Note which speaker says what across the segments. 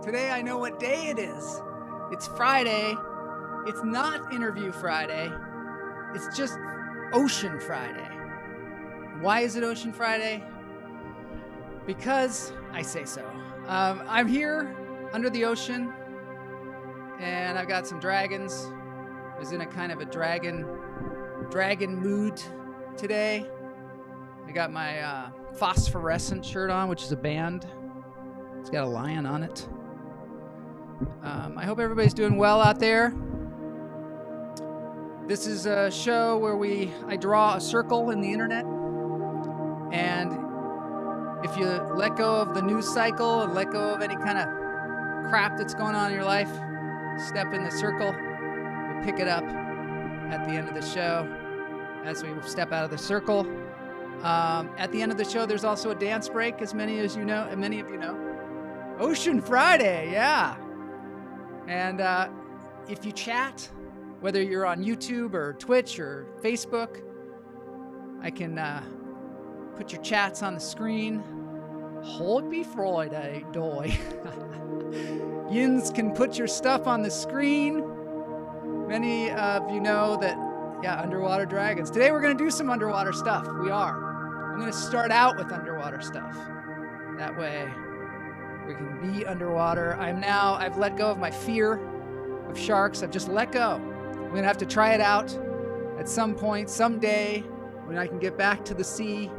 Speaker 1: Today I know what day it is. It's Friday. It's not Interview Friday. It's just Ocean Friday. Why is it Ocean Friday? Because I say so. I'm here under the ocean, and I've got some dragons. I was in a kind of a dragon mood today. I got my Phosphorescent shirt on, which is a band. It's got a lion on it. I hope everybody's doing well out there. This is a show where I draw a circle in the internet, and if you let go of the news cycle and let go of any kind of crap that's going on in your life, step in the circle, we'll pick it up at the end of the show as we step out of the circle. At the end of the show, there's also a dance break, as many of you know. Ocean Friday, yeah. And if you chat, whether you're on YouTube or Twitch or Facebook, I can put your chats on the screen. Hold me Friday, doy. Yins can put your stuff on the screen. Many of you know that, underwater dragons. Today we're going to do some underwater stuff. We are. I'm going to start out with underwater stuff. That way we can be underwater. I've let go of my fear of sharks. I've just let go. I'm going to have to try it out at some point, someday, when I can get back to the sea.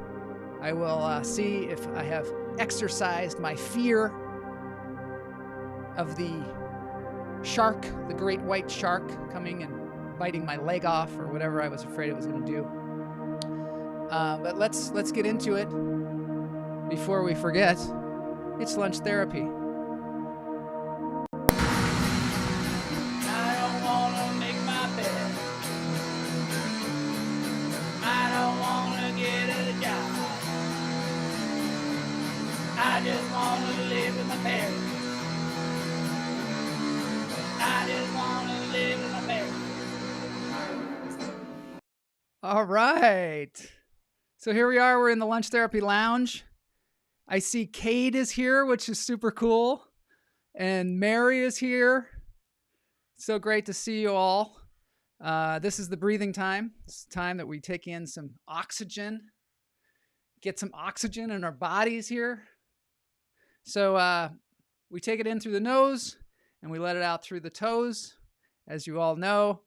Speaker 1: I will see if I have exercised my fear of the shark, the great white shark, coming and biting my leg off or whatever I was afraid it was going to do. But let's get into it before we forget. It's lunch therapy.
Speaker 2: I just want to live with my parents. I just want to live with my parents.
Speaker 1: All right. So here we are. We're in the Lunch Therapy Lounge. I see Cade is here, which is super cool. And Mary is here. So great to see you all. This is the breathing time. It's the time that we take in some oxygen. Get some oxygen in our bodies here. So we take it in through the nose and we let it out through the toes. As you all know,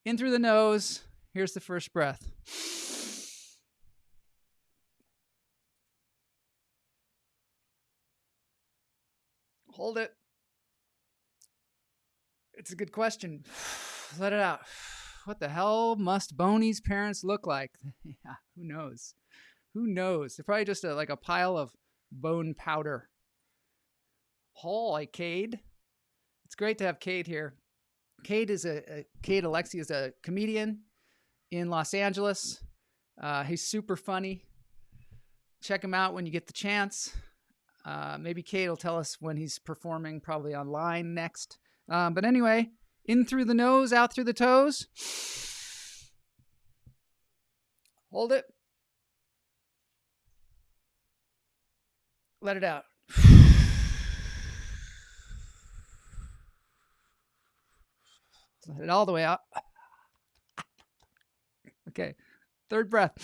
Speaker 1: in through the nose. Here's the first breath. Hold it. It's a good question. Let it out. What the hell must Boney's parents look like? Yeah, who knows? Who knows? They're probably just like a pile of bone powder. Hi, Cade. It's great to have Cade here. Cade Alexi is a comedian in Los Angeles. He's super funny. Check him out when you get the chance. Maybe Cade will tell us when he's performing, probably online next. But anyway, in through the nose, out through the toes. Hold it. Let it out. Let it all the way out. Okay. Third breath.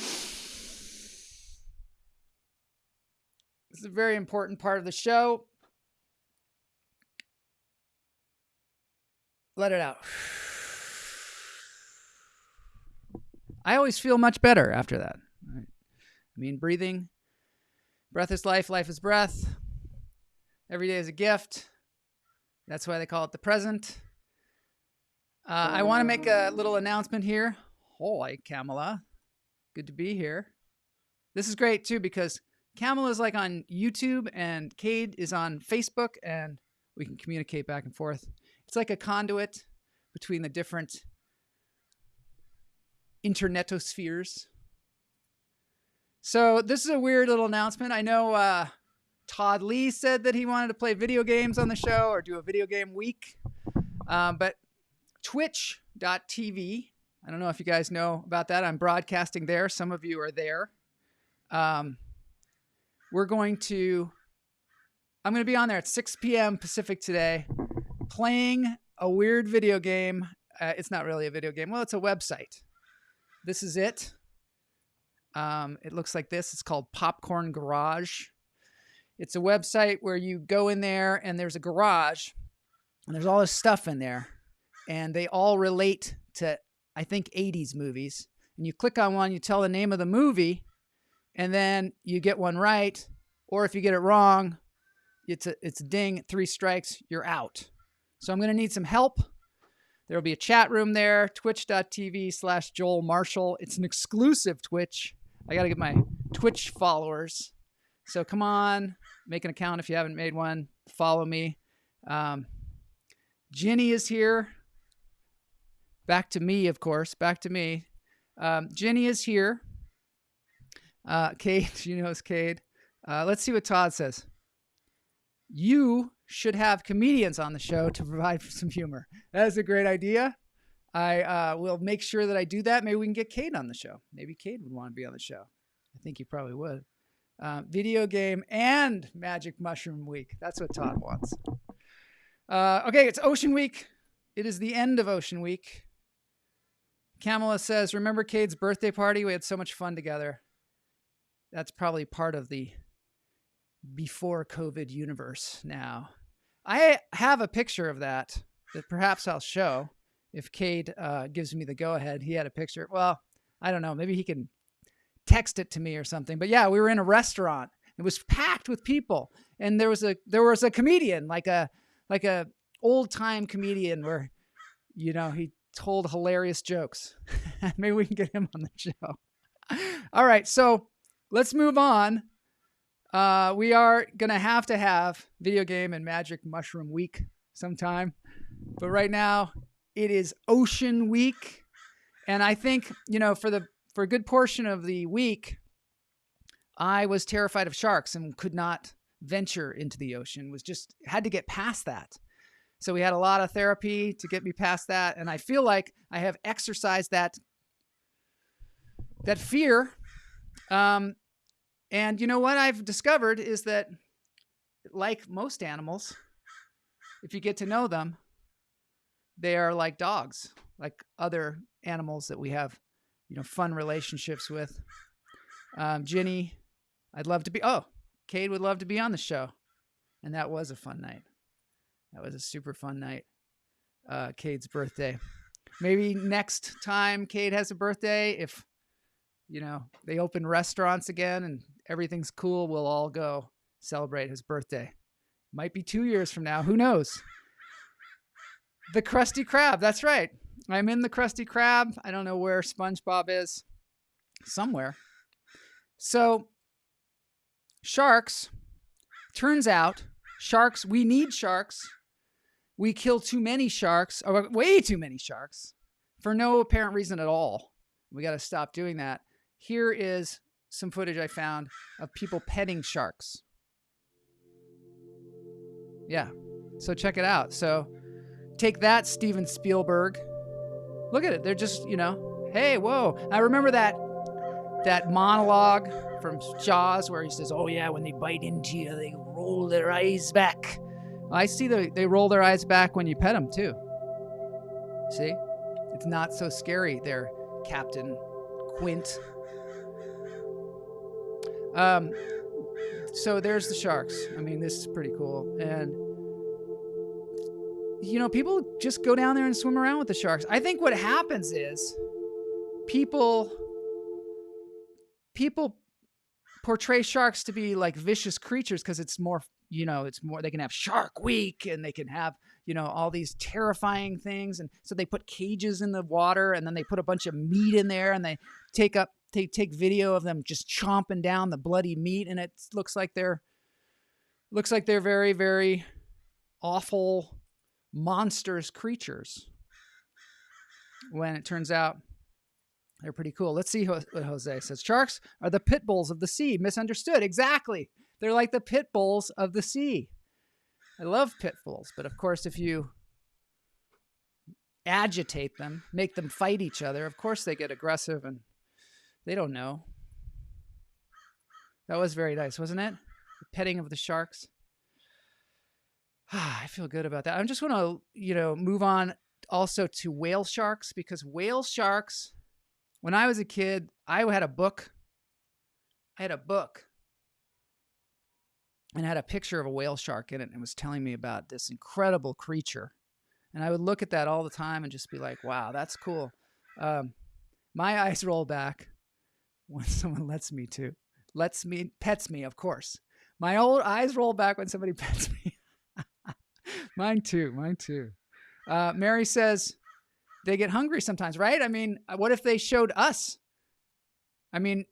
Speaker 1: This is a very important part of the show. Let it out. I always feel much better after that. Right? I mean, breathing. Breath is life. Life is breath. Every day is a gift. That's why they call it the present. I want to make a little announcement here. Hi, Kamala. Good to be here. This is great, too, because Kamala is like on YouTube and Cade is on Facebook, and we can communicate back and forth. It's like a conduit between the different internetospheres. So this is a weird little announcement. I know Todd Lee said that he wanted to play video games on the show or do a video game week. But twitch.tv, I don't know if you guys know about that. I'm broadcasting there. Some of you are there. We're going to I'm going to be on there at 6 p.m. Pacific today playing a weird video game. It's not really a video game. Well, it's a website. This is it. It looks like this. It's called Popcorn Garage. It's a website where you go in there and there's a garage and there's all this stuff in there and they all relate to, I think, 80s movies. And you click on one, you tell the name of the movie, and then you get one right. Or if you get it wrong, it's a ding, 3 strikes, you're out. So I'm going to need some help. There will be a chat room there, twitch.tv/Joel Marshall. It's an exclusive Twitch. I got to get my Twitch followers. So come on, make an account if you haven't made one. Follow me. Ginny is here. Back to me, of course. Back to me. Ginny is here. Cade, you know it's Cade. Let's see what Todd says. You should have comedians on the show to provide some humor. That is a great idea. I will make sure that I do that. Maybe we can get Cade on the show. Maybe Cade would want to be on the show. I think he probably would. Video game and Magic Mushroom Week. That's what Todd wants. Okay, it's Ocean Week. It is the end of Ocean Week. Kamala says, remember Cade's birthday party? We had so much fun together. That's probably part of the before COVID universe now. I have a picture of that perhaps I'll show if Cade gives me the go-ahead. He had a picture. Well, I don't know. Maybe he can text it to me or something. But yeah, we were in a restaurant. It was packed with people. And there was a comedian, like a old-time comedian where, you know, he told hilarious jokes. Maybe we can get him on the show. All right, so let's move on. We are going to have Video Game and Magic Mushroom Week sometime. But right now, it is Ocean Week. And I think, you know, for a good portion of the week, I was terrified of sharks and could not venture into the ocean. Had to get past that. So we had a lot of therapy to get me past that. And I feel like I have exercised that fear. And you know what I've discovered is that, like most animals, if you get to know them, they are like dogs, like other animals that we have, you know, fun relationships with. Ginny, Cade would love to be on the show. And that was a fun night. That was a super fun night. Cade's birthday. Maybe next time Cade has a birthday, if, you know, they open restaurants again and everything's cool, we'll all go celebrate his birthday. Might be 2 years from now. Who knows? The Krusty Krab. That's right. I'm in the Krusty Krab. I don't know where SpongeBob is. Somewhere. So, sharks. Turns out, sharks, we need sharks. We kill too many sharks, or way too many sharks, for no apparent reason at all. We got to stop doing that. Here is some footage I found of people petting sharks. Yeah, so check it out. So take that, Steven Spielberg. Look at it. They're just, you know, hey, whoa. I remember that monologue from Jaws where he says, oh yeah, when they bite into you, they roll their eyes back. I see they roll their eyes back when you pet them too. See? It's not so scary there, Captain Quint. So there's the sharks. I mean, this is pretty cool. And, you know, people just go down there and swim around with the sharks. I think what happens is people portray sharks to be like vicious creatures because it's more, you know, they can have Shark Week and they can have, you know, all these terrifying things. And so they put cages in the water and then they put a bunch of meat in there and they take video of them just chomping down the bloody meat. And it looks like they're very, very awful, monstrous creatures when it turns out they're pretty cool. Let's see what Jose says. Sharks are the pit bulls of the sea. Misunderstood. Exactly. They're like the pit bulls of the sea. I love pit bulls, but of course, if you agitate them, make them fight each other, of course they get aggressive and they don't know. That was very nice, wasn't it? The petting of the sharks. I feel good about that. I just want to, move on also to whale sharks, because whale sharks, when I was a kid, I had a book. I had a book and had a picture of a whale shark in it, and it was telling me about this incredible creature. And I would look at that all the time and just be like, wow, that's cool. My eyes roll back when someone pets me, of course. My old eyes roll back when somebody pets me. Mine too. Mary says they get hungry sometimes, right? I mean, what if they showed us? I mean,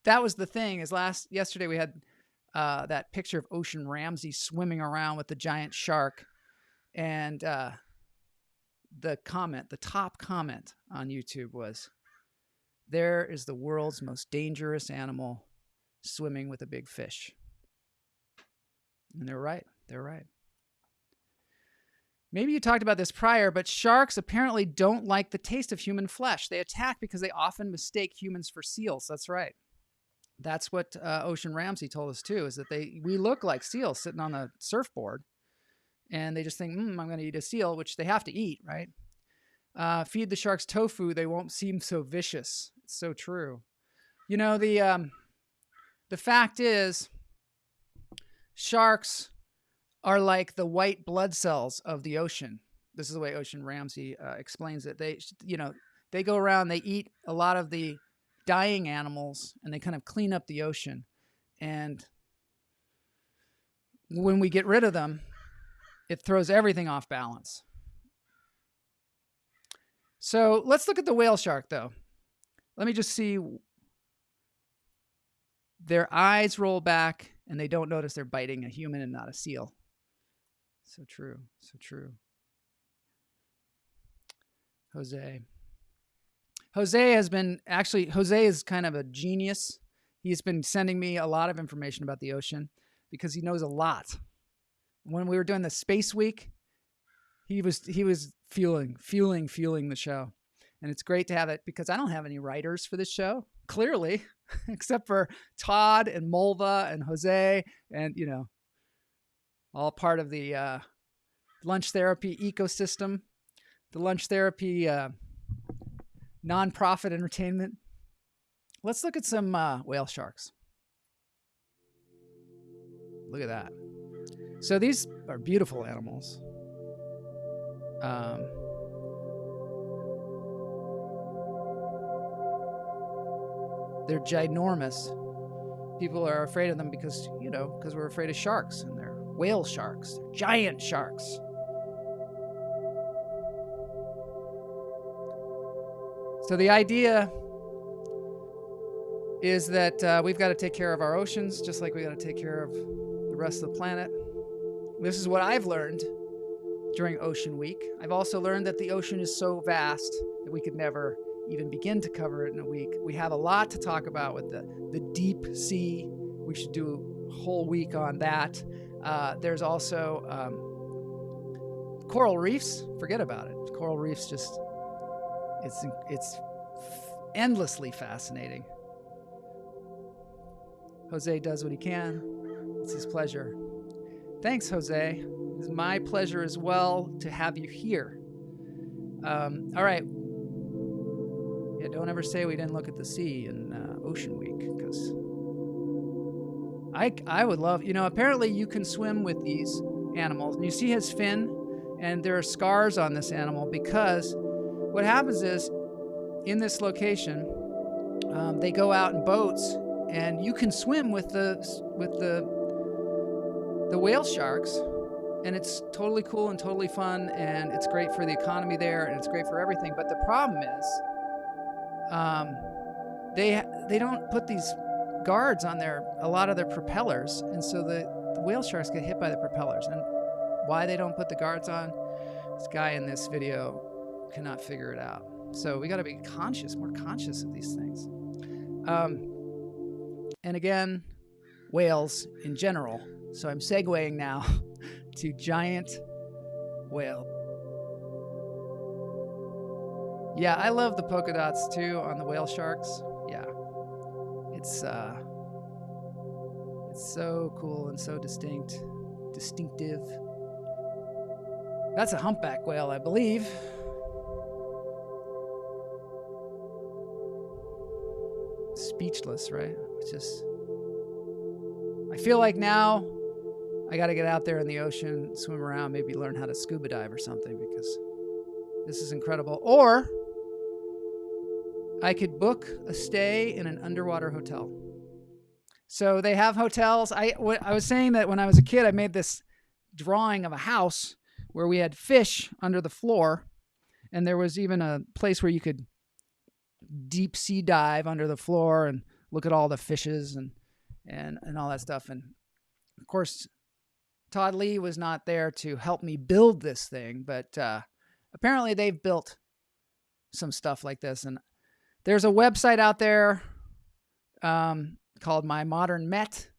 Speaker 1: that was the thing. Yesterday we had that picture of Ocean Ramsey swimming around with the giant shark, and the top comment on YouTube was, "There is the world's most dangerous animal swimming with a big fish." And they're right. Maybe you talked about this prior, but sharks apparently don't like the taste of human flesh. They attack because they often mistake humans for seals. That's right. That's what Ocean Ramsey told us too, is that we look like seals sitting on the surfboard, and they just think, I'm going to eat a seal, which they have to eat, right? Feed the sharks tofu, they won't seem so vicious. It's so true. The fact is, sharks are like the white blood cells of the ocean. This is the way Ocean Ramsey explains it. They go around, they eat a lot of the dying animals, and they kind of clean up the ocean. And when we get rid of them, it throws everything off balance. So let's look at the whale shark, though. Let me just see. Their eyes roll back, and they don't notice they're biting a human and not a seal. So true. Jose is kind of a genius. He's been sending me a lot of information about the ocean because he knows a lot. When we were doing the Space Week, he was fueling the show. And it's great to have it, because I don't have any writers for this show, clearly, except for Todd and Mulva and Jose, and, all part of the lunch therapy ecosystem, the lunch therapy nonprofit entertainment. Let's look at some whale sharks. Look at that. So these are beautiful animals. They're ginormous. People are afraid of them because we're afraid of sharks, and they're whale sharks, giant sharks. So the idea is that we've got to take care of our oceans, just like we got to take care of the rest of the planet. This is what I've learned during Ocean Week. I've also learned that the ocean is so vast that we could never even begin to cover it in a week. We have a lot to talk about with the deep sea. We should do a whole week on that. There's also coral reefs. Forget about it. Coral reefs it's endlessly fascinating. Jose does what he can. It's his pleasure. Thanks, Jose. It's my pleasure as well to have you here. All right. Yeah, don't ever say we didn't look at the sea in Ocean Week, because I would love, apparently you can swim with these animals. And you see his fin, and there are scars on this animal, because what happens is, in this location, they go out in boats, and you can swim with the whale sharks, and it's totally cool and totally fun, and it's great for the economy there, and it's great for everything. But the problem is, they don't put these guards on a lot of their propellers, and so the whale sharks get hit by the propellers. And why they don't put the guards on, this guy in this video cannot figure it out. So we got to be more conscious of these things. And again, whales in general. So I'm segueing now to giant whale. Yeah, I love the polka dots too on the whale sharks. Yeah, it's so cool and so distinctive. That's a humpback whale, I believe. Speechless, right? It's just, I feel like now I got to get out there in the ocean, swim around, maybe learn how to scuba dive or something, because this is incredible. Or I could book a stay in an underwater hotel. So they have hotels. I was saying that when I was a kid, I made this drawing of a house where we had fish under the floor, and there was even a place where you could deep sea dive under the floor and look at all the fishes and all that stuff. And of course, Todd Lee was not there to help me build this thing, but apparently they've built some stuff like this. And there's a website out there called My Modern Met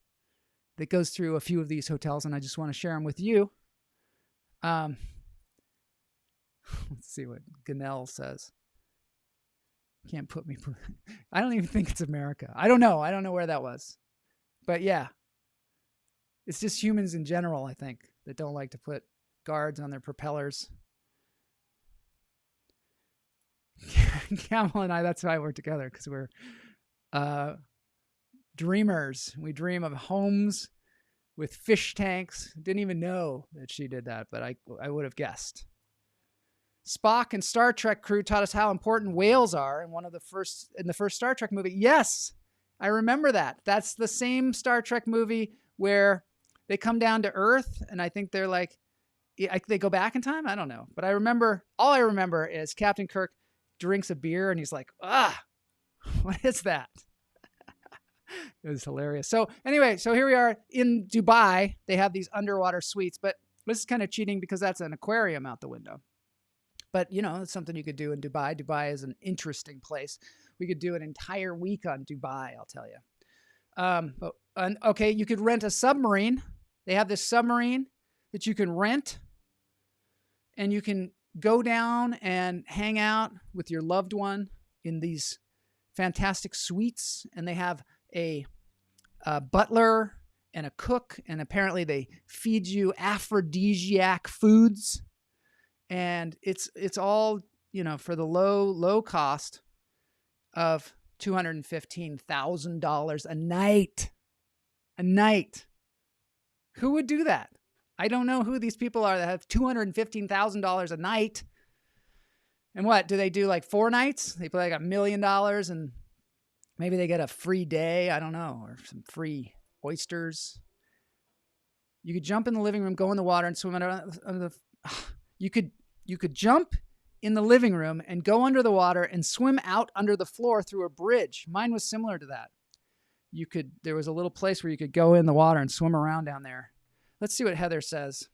Speaker 1: that goes through a few of these hotels, and I just want to share them with you. Let's see what Ganell says. Can't put me. I don't even think it's America. I don't know. I don't know where that was. But yeah, it's just humans in general, I think, that don't like to put guards on their propellers. Camel and I, that's why we're together, because we're dreamers. We dream of homes with fish tanks. Didn't even know that she did that, but I would have guessed. Spock and Star Trek crew taught us how important whales are in the first Star Trek movie. Yes, I remember that. That's the same Star Trek movie where they come down to Earth, and I think they're like, they go back in time? I don't know. But all I remember is Captain Kirk drinks a beer, and he's like, what is that? It was hilarious. So anyway, here we are in Dubai. They have these underwater suites, but this is kind of cheating because that's an aquarium out the window. But, you know, it's something you could do in Dubai. Dubai is an interesting place. We could do an entire week on Dubai, I'll tell you. Okay, you could rent a submarine. They have this submarine that you can rent, and you can go down and hang out with your loved one in these fantastic suites. And they have a butler and a cook, and apparently they feed you aphrodisiac foods. And it's all, you know, for the low cost of $215,000 a night. A night. Who would do that? I don't know who these people are that have $215,000 a night. And what do they do? Like 4 nights? They pay like $1 million, and maybe they get a free day. I don't know, or some free oysters. You could jump in the living room, go in the water, and swim under the. You could jump in the living room and go under the water and swim out under the floor through a bridge. Mine was similar to that. There was a little place where you could go in the water and swim around down there. Let's see what Heather says.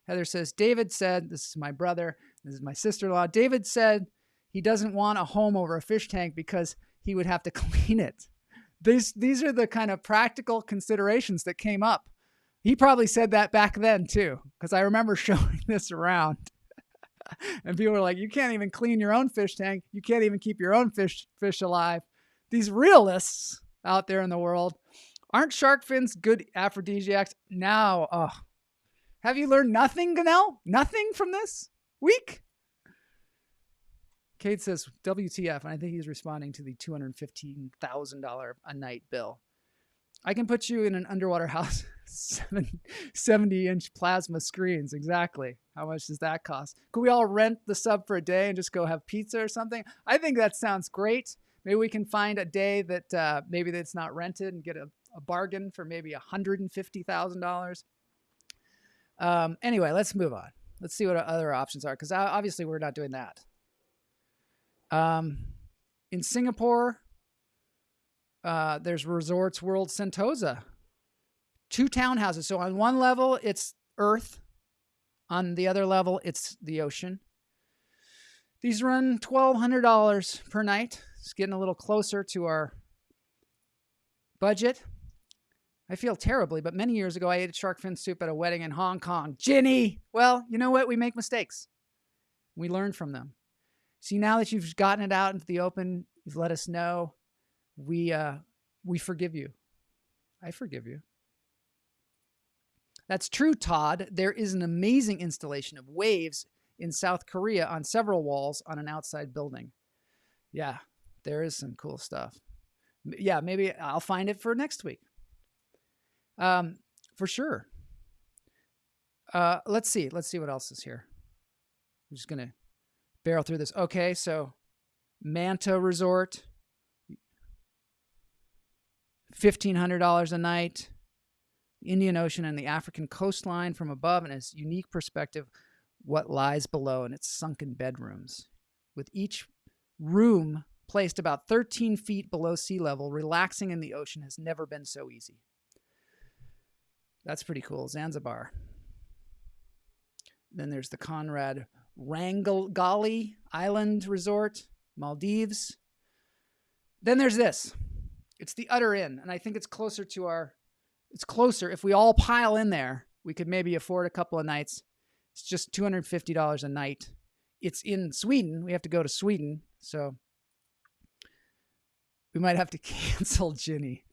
Speaker 1: Heather says, David said, this is my brother, this is my sister-in-law. David said he doesn't want a home over a fish tank because he would have to clean it. These are the kind of practical considerations that came up. He probably said that back then too, because I remember showing this around. And people were like, you can't even clean your own fish tank. You can't even keep your own fish alive. These realists out there in the world. Aren't shark fins good aphrodisiacs? Now, have you learned nothing, Ganell? Nothing from this week? Kate says, WTF, and I think he's responding to the $215,000 a night bill. I can put you in an underwater house, 70-inch plasma screens. Exactly. How much does that cost? Could we all rent the sub for a day and just go have pizza or something? I think that sounds great. Maybe we can find a day that maybe that's not rented and get a bargain for maybe $150,000. Anyway, let's move on. Let's see what our other options are, because obviously we're not doing that. In Singapore, there's Resorts World Sentosa. 2 townhouses. So on one level, it's Earth. On the other level, it's the ocean. These run $1,200 per night. It's getting a little closer to our budget. I feel terribly, but many years ago, I ate shark fin soup at a wedding in Hong Kong. Ginny! Well, you know what? We make mistakes. We learn from them. See, now that you've gotten it out into the open, you've let us know. We forgive you. I forgive you. That's true, Todd. There is an amazing installation of waves in South Korea on several walls on an outside building. Yeah, there is some cool stuff. Yeah, maybe I'll find it for next week. For sure. Let's see what else is here. I'm just going to barrel through this. Okay, so Manta Resort, $1,500 a night. The Indian Ocean and the African coastline from above, and its unique perspective, what lies below in its sunken bedrooms. With each room placed about 13 feet below sea level, relaxing in the ocean has never been so easy. That's pretty cool. Zanzibar. Then there's the Conrad Rangali Island Resort, Maldives. Then there's this. It's the Utter Inn, and I think it's closer to our... It's closer. If we all pile in there, we could maybe afford a couple of nights. It's just $250 a night. It's in Sweden. We have to go to Sweden, so we might have to cancel Ginny.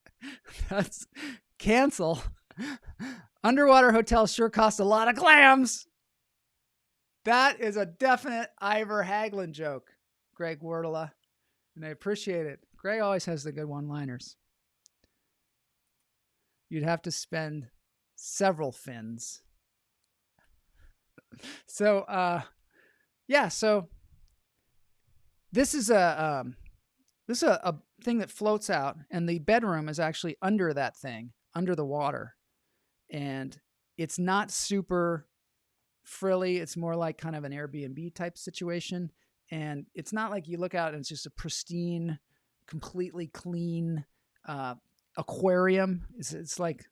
Speaker 1: That's cancel. Underwater hotels sure cost a lot of clams. That is a definite Ivor Haglund joke, Greg Wordala, and I appreciate it. Greg always has the good one-liners. You'd have to spend several fins. So, yeah. So this is a thing that floats out, and the bedroom is actually under that thing, under the water, and it's not super frilly. It's more like kind of an Airbnb type situation, and it's not like you look out and it's just a pristine, completely clean aquarium. It's like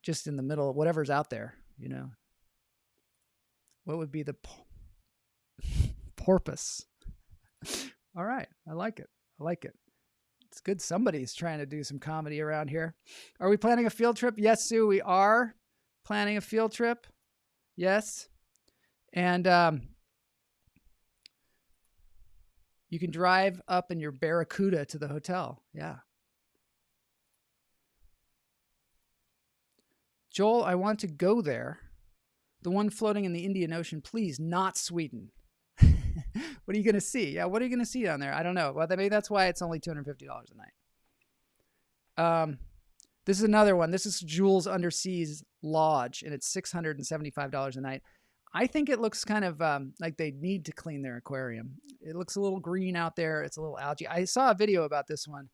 Speaker 1: just in the middle of whatever's out there, you know. What would be the porpoise? All right. I like it. It's good somebody's trying to do some comedy around here. Are we planning a field trip? Yes, Sue, we are planning a field trip. Yes. And you can drive up in your Barracuda to the hotel. Yeah. Joel, I want to go there. The one floating in the Indian Ocean, please, not Sweden. What are you going to see? Yeah, what are you going to see down there? I don't know. Well, maybe that's why it's only $250 a night. This is another one. This is Jules Undersea's Lodge, and it's $675 a night. I think it looks kind of like they need to clean their aquarium. It looks a little green out there. It's a little algae. I saw a video about this one.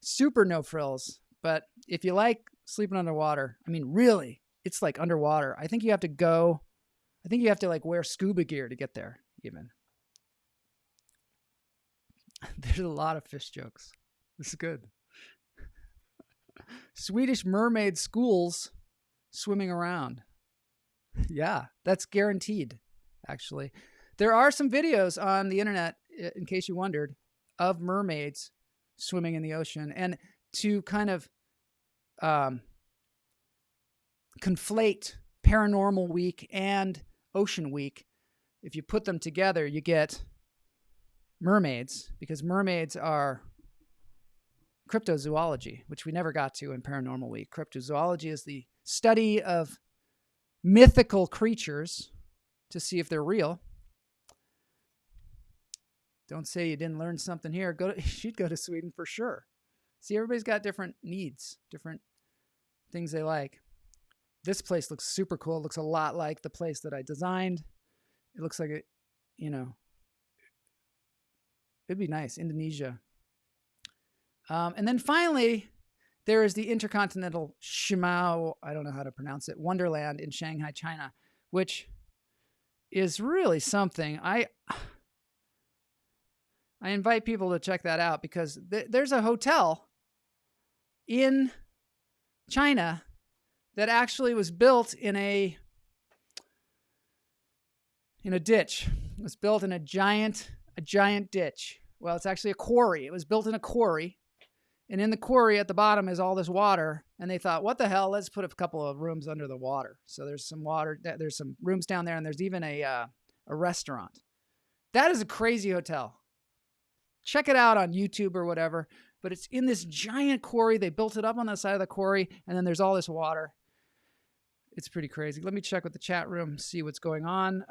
Speaker 1: Super no frills. But if you like sleeping underwater, I mean, really, it's like underwater. I think you have to like wear scuba gear to get there even. There's a lot of fish jokes. This is good. Swedish mermaid schools swimming around. Yeah, that's guaranteed, actually. There are some videos on the internet, in case you wondered, of mermaids swimming in the ocean. And to kind of conflate Paranormal Week and Ocean Week, if you put them together, you get mermaids, because mermaids are cryptozoology, which we never got to in Paranormal Week. Cryptozoology is the study of mythical creatures to see if they're real. Don't say you didn't learn something here. You should go to Sweden for sure. See, everybody's got different needs, different things they like. This place looks super cool. It looks a lot like the place that I designed. It looks like it, you know, it'd be nice. Indonesia. And then finally, there is the Intercontinental Shimao, I don't know how to pronounce it, Wonderland in Shanghai, China, which is really something. I invite people to check that out, because there's a hotel in China that actually was built in a ditch. It was built in a giant ditch. Well, it's actually a quarry. It was built in a quarry. And in the quarry at the bottom is all this water. And they thought, what the hell? Let's put a couple of rooms under the water. So there's some water. There's some rooms down there. And there's even a restaurant. That is a crazy hotel. Check it out on YouTube or whatever. But it's in this giant quarry. They built it up on the side of the quarry. And then there's all this water. It's pretty crazy. Let me check with the chat room, see what's going on.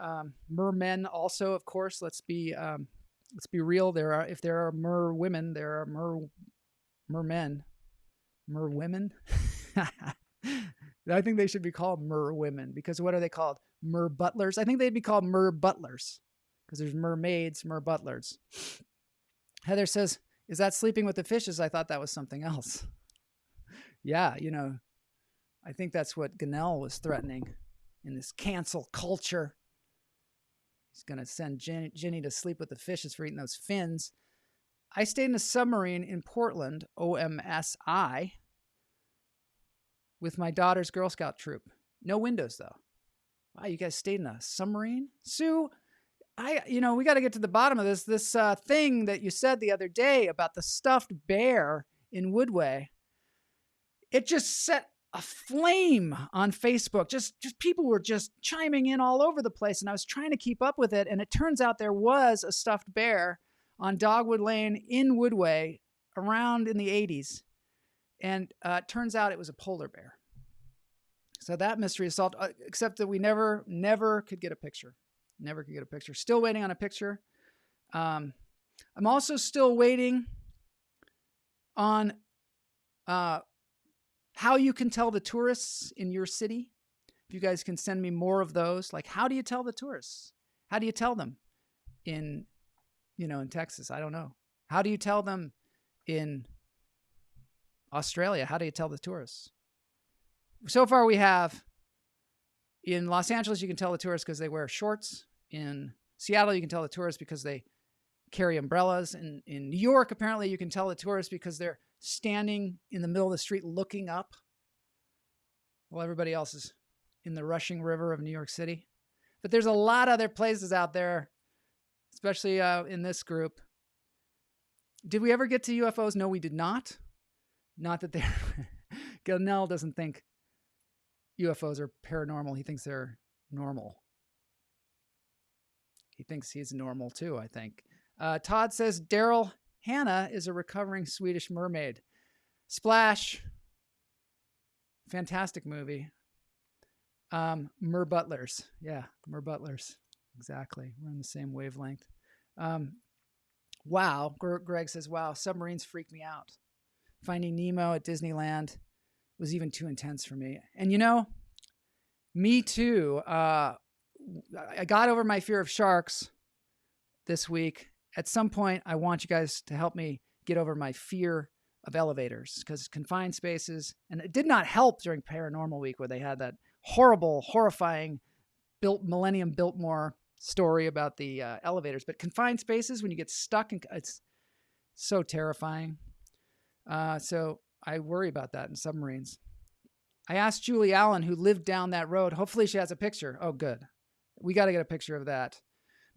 Speaker 1: Mermen also, of course. Let's be real. If there are mer women, there are mermen, mer women. I think they should be called mer women because what are they called? Mer butlers. I think they'd be called mer butlers because there's mermaids, mer butlers. Heather says, "Is that sleeping with the fishes? I thought that was something else." Yeah, I think that's what Ganell was threatening in this cancel culture. He's going to send Ginny to sleep with the fishes for eating those fins. I stayed in a submarine in Portland, OMSI, with my daughter's Girl Scout troop. No windows, though. Wow, you guys stayed in a submarine? Sue, we got to get to the bottom of this. This thing that you said the other day about the stuffed bear in Woodway, it just set a flame on Facebook. Just people were just chiming in all over the place, and I was trying to keep up with it, and it turns out there was a stuffed bear on Dogwood Lane in Woodway around in the 80s, and it turns out it was a polar bear. So that mystery is solved, except that we never could get a picture. Never could get a picture. Still waiting on a picture. I'm also still waiting on how you can tell the tourists in your city. If you guys can send me more of those, like how do you tell the tourists? How do you tell them in Texas? I don't know. How do you tell them in Australia? How do you tell the tourists? So far we have in Los Angeles, you can tell the tourists because they wear shorts. In Seattle, you can tell the tourists because they carry umbrellas. In New York, apparently, you can tell the tourists because they're standing in the middle of the street looking up while everybody else is in the rushing river of New York City. But there's a lot of other places out there, especially in this group. Did we ever get to UFOs? No, we did not. Not that they're... Gannell doesn't think UFOs are paranormal. He thinks they're normal. He thinks he's normal too, I think. Todd says Daryl Hannah is a recovering Swedish mermaid. Splash. Fantastic movie. Mer Butlers. Yeah, Mer Butlers. Exactly. We're on the same wavelength. Wow. Greg says, wow, submarines freak me out. Finding Nemo at Disneyland was even too intense for me. And me too. I got over my fear of sharks this week. At some point, I want you guys to help me get over my fear of elevators because confined spaces, and it did not help during Paranormal Week where they had that horrible, horrifying Millennium Biltmore story about the elevators. But confined spaces, when you get stuck, it's so terrifying. So I worry about that in submarines. I asked Julie Allen, who lived down that road. Hopefully she has a picture. Oh, good. We got to get a picture of that.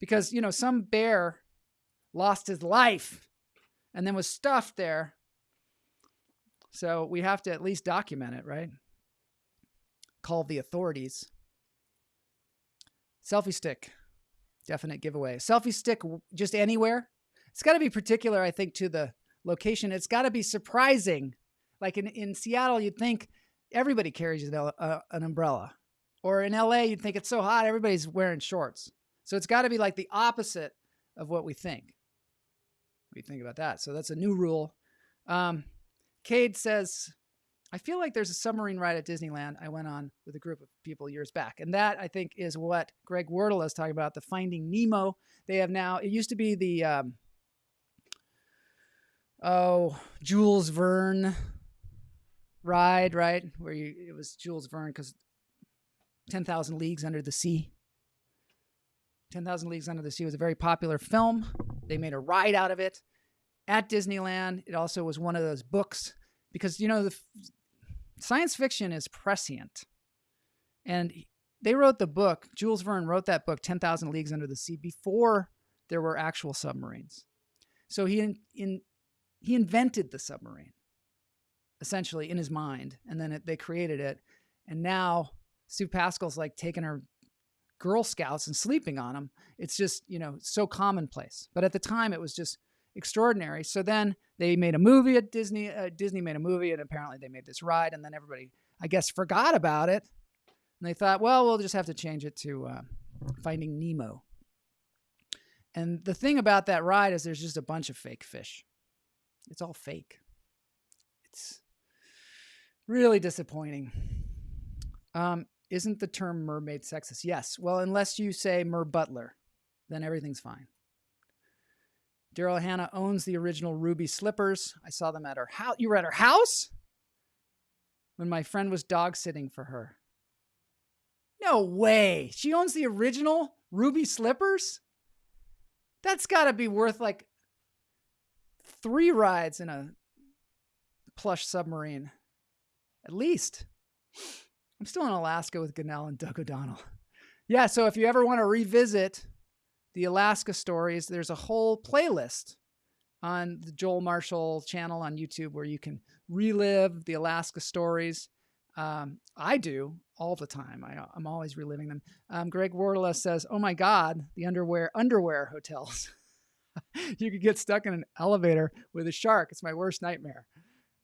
Speaker 1: Because, some bear lost his life and then was stuffed there. So we have to at least document it, right? Call the authorities. Selfie stick. Definite giveaway. Selfie stick just anywhere. It's got to be particular, I think, to the location. It's got to be surprising. Like in Seattle, you'd think everybody carries an umbrella. Or in LA, you'd think it's so hot, everybody's wearing shorts. So it's got to be like the opposite of what we think. What do you think about that? So that's a new rule. Cade says, I feel like there's a submarine ride at Disneyland I went on with a group of people years back. And that, I think, is what Greg Wordle is talking about, the Finding Nemo. They have now, it used to be the, Jules Verne ride, right? Where it was Jules Verne because 10,000 Leagues Under the Sea. 10,000 Leagues Under the Sea was a very popular film. They made a ride out of it at Disneyland. It also was one of those books because, the science fiction is prescient. And they wrote the book, Jules Verne wrote that book, 10,000 Leagues Under the Sea, before there were actual submarines. So he invented the submarine, essentially, in his mind. And then they created it. And now Sue Pascal's like taking her Girl Scouts and sleeping on them. It's just, so commonplace. But at the time, it was just extraordinary. So then they made a movie at Disney. Disney made a movie, and apparently they made this ride. And then everybody, I guess, forgot about it. And they thought, well, we'll just have to change it to Finding Nemo. And the thing about that ride is there's just a bunch of fake fish. It's all fake. It's really disappointing. Isn't the term mermaid sexist? Yes. Well, unless you say mer butler, then everything's fine. Daryl Hannah owns the original ruby slippers. I saw them at her house. You were at her house? When my friend was dog sitting for her. No way. She owns the original ruby slippers? That's got to be worth like 3 rides in a plush submarine. At least. I'm still in Alaska with Gunnell and Doug O'Donnell. Yeah, so if you ever want to revisit the Alaska stories, there's a whole playlist on the Joel Marshall channel on YouTube where you can relive the Alaska stories. I do all the time. I'm always reliving them. Greg Wardla says, oh my God, the underwear hotels. You could get stuck in an elevator with a shark. It's my worst nightmare.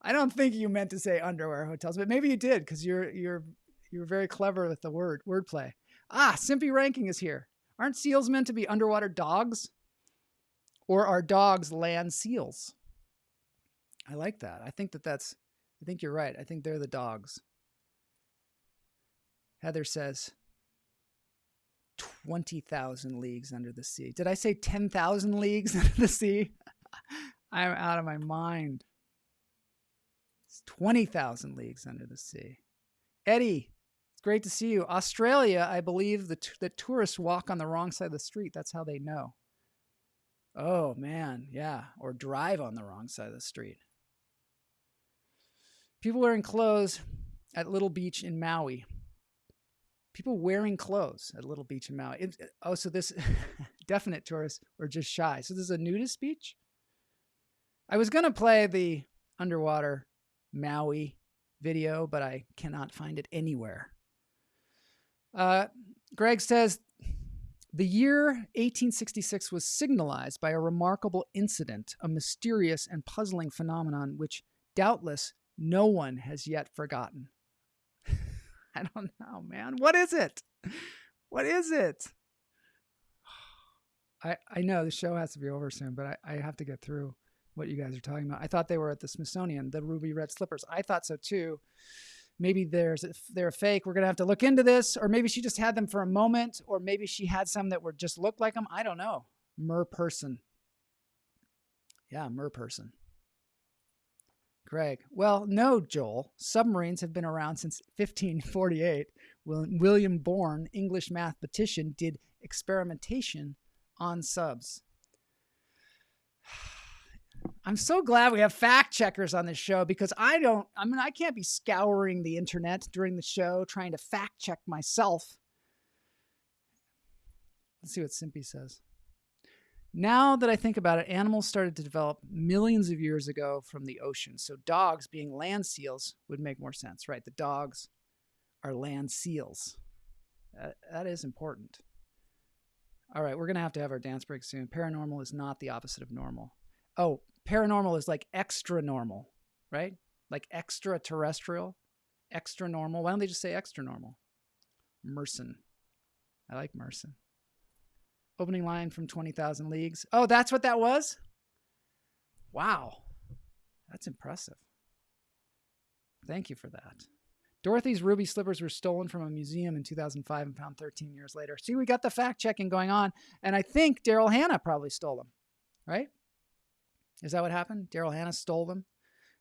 Speaker 1: I don't think you meant to say underwear hotels, but maybe you did because you're very clever with the wordplay. Simpy Ranking is here. Aren't seals meant to be underwater dogs? Or are dogs land seals? I like that. I think you're right. I think they're the dogs. Heather says 20,000 leagues under the sea. Did I say 10,000 leagues under the sea? I'm out of my mind. It's 20,000 leagues under the sea. Eddie, it's great to see you. Australia, I believe that tourists walk on the wrong side of the street. That's how they know. Oh, man. Yeah. Or drive on the wrong side of the street. People wearing clothes at Little Beach in Maui. People wearing clothes at Little Beach in Maui. So this definite tourists or just shy. So this is a nudist beach? I was going to play the underwater Maui video, but I cannot find it anywhere. Greg says, the year 1866 was signalized by a remarkable incident, a mysterious and puzzling phenomenon which doubtless no one has yet forgotten. I don't know, man. What is it? What is it? I know the show has to be over soon, but I have to get through what you guys are talking about. I thought they were at the Smithsonian, the ruby red slippers. I thought so too. Maybe they're fake. We're going to have to look into this. Or maybe she just had them for a moment. Or maybe she had some that were just looked like them. I don't know. Mer person. Yeah, mer person. Greg. Well, no, Joel. Submarines have been around since 1548. William Bourne, English mathematician, did experimentation on subs. I'm so glad we have fact checkers on this show because I can't be scouring the internet during the show trying to fact check myself. Let's see what Simpy says. Now that I think about it, animals started to develop millions of years ago from the ocean. So dogs being land seals would make more sense, right? The dogs are land seals. That is important. All right, we're going to have our dance break soon. Paranormal is not the opposite of normal. Oh, paranormal is like extra normal, right? Like extraterrestrial, extra normal. Why don't they just say extra normal? Merson. I like Merson. Opening line from 20,000 Leagues. Oh, that's what that was? Wow. That's impressive. Thank you for that. Dorothy's ruby slippers were stolen from a museum in 2005 and found 13 years later. See, we got the fact checking going on. And I think Daryl Hannah probably stole them, right? Is that what happened? Daryl Hannah stole them.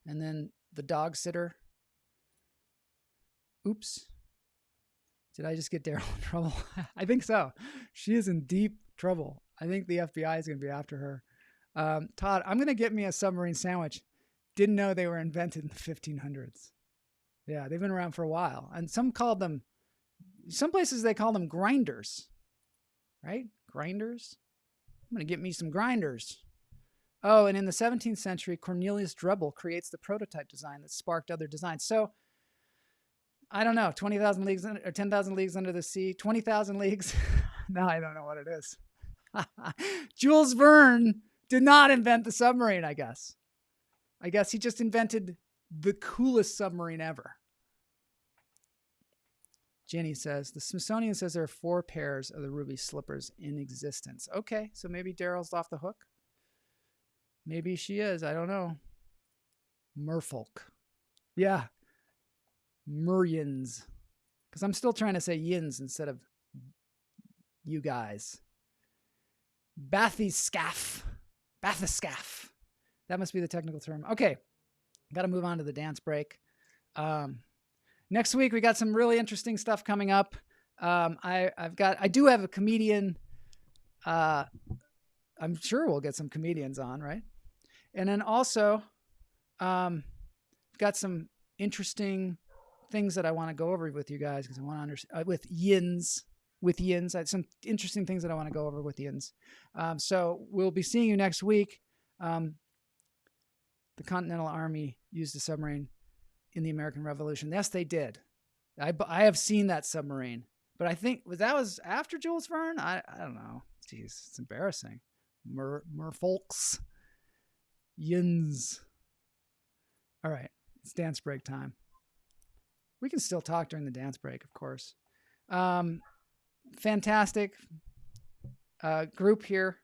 Speaker 1: And then the dog sitter. Oops. Did I just get Daryl in trouble? I think so. She is in deep trouble. I think the FBI is going to be after her. Todd, I'm going to get me a submarine sandwich. Didn't know they were invented in the 1500s. Yeah, they've been around for a while. And some places they call them grinders. Right? Grinders? I'm going to get me some grinders. Oh, and in the 17th century, Cornelius Drebbel creates the prototype design that sparked other designs. So, I don't know, 20,000 leagues or 10,000 leagues under the sea, 20,000 leagues. Now I don't know what it is. Jules Verne did not invent the submarine, I guess. I guess he just invented the coolest submarine ever. Jenny says, the Smithsonian says there are 4 pairs of the ruby slippers in existence. Okay, so maybe Daryl's off the hook. Maybe she is. I don't know. Merfolk. Yeah. Murians. Because I'm still trying to say yins instead of you guys. Bathyscaph. Bathyscaph. That must be the technical term. Okay. Got to move on to the dance break. Next week, we got some really interesting stuff coming up. I do have a comedian. I'm sure we'll get some comedians on, right? And then also, got some interesting things that I want to go over with you guys because I want to understand with yins. I have some interesting things that I want to go over with yins. So we'll be seeing you next week. The Continental Army used a submarine in the American Revolution. Yes, they did. I have seen that submarine, but I think that was after Jules Verne. I don't know. Jeez, it's embarrassing. Merfolks. Yins. All right, it's dance break time. We can still talk during the dance break, of course. Fantastic group here.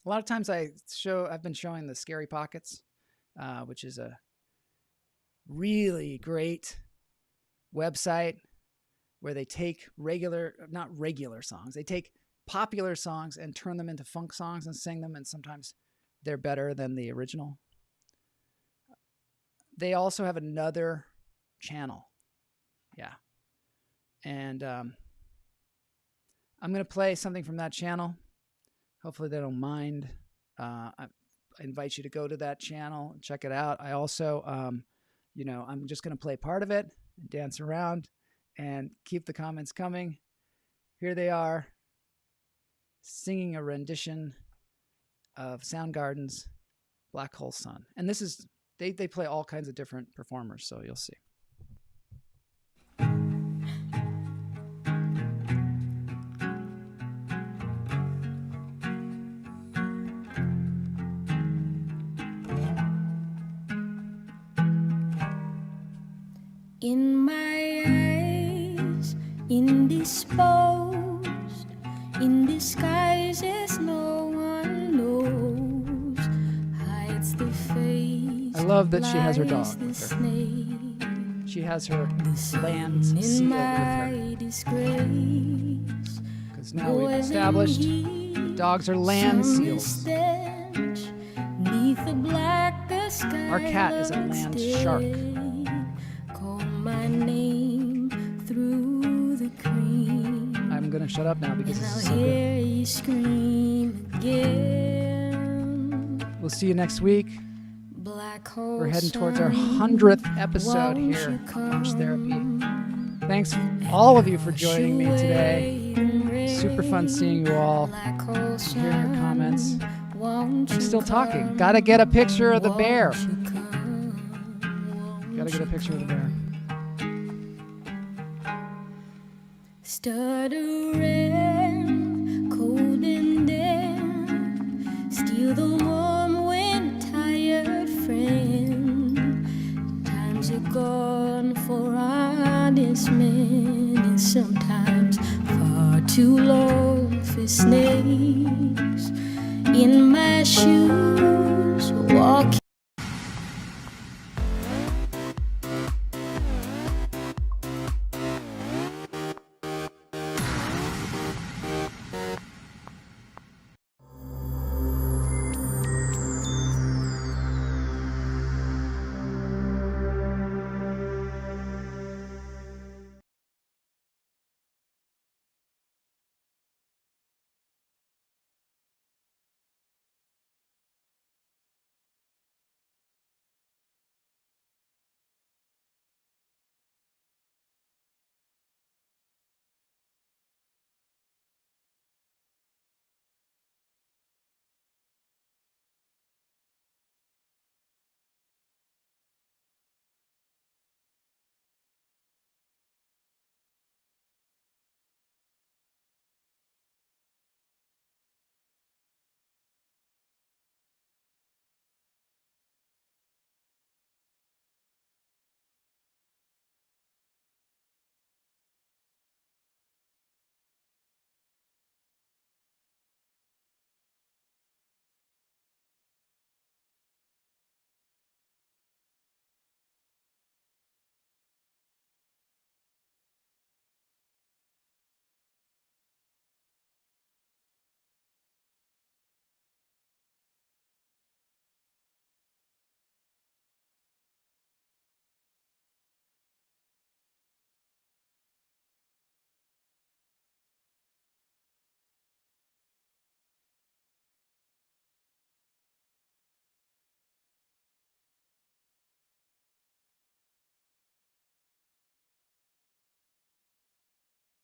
Speaker 1: A lot of times I've been showing the Scary Pockets, which is a really great website where they take not regular songs. They take popular songs and turn them into funk songs and sing them, and sometimes they're better than the original. They also have another channel. Yeah. And I'm going to play something from that channel. Hopefully they don't mind. I invite you to go to that channel and check it out. I also, I'm just going to play part of it and dance around and keep the comments coming. Here they are singing a rendition of Soundgarden's Black Hole Sun. And this is, they play all kinds of different performers, so you'll see.
Speaker 3: In my eyes, indisposed, in disguises no one knows, hides the face.
Speaker 1: I love that she has her dog with her. She has her land sealed with her. Because now we've established dogs are land seals. Our cat is a land shark.
Speaker 3: My name through the cream.
Speaker 1: I'm gonna shut up now because this is so good.
Speaker 3: Scream again.
Speaker 1: We'll see you next week.
Speaker 3: Black hole
Speaker 1: We're heading towards our 100th episode here on March Therapy. Thanks all of you for joining me today. Super fun seeing you all, hearing your comments. I'm still talking. Gotta get a picture of the bear. Gotta get a picture of the bear.
Speaker 3: Stuttering, cold and damp, steal the warm when tired friend. Times are gone for honest men, and sometimes far too long for snakes. In my shoes, walking.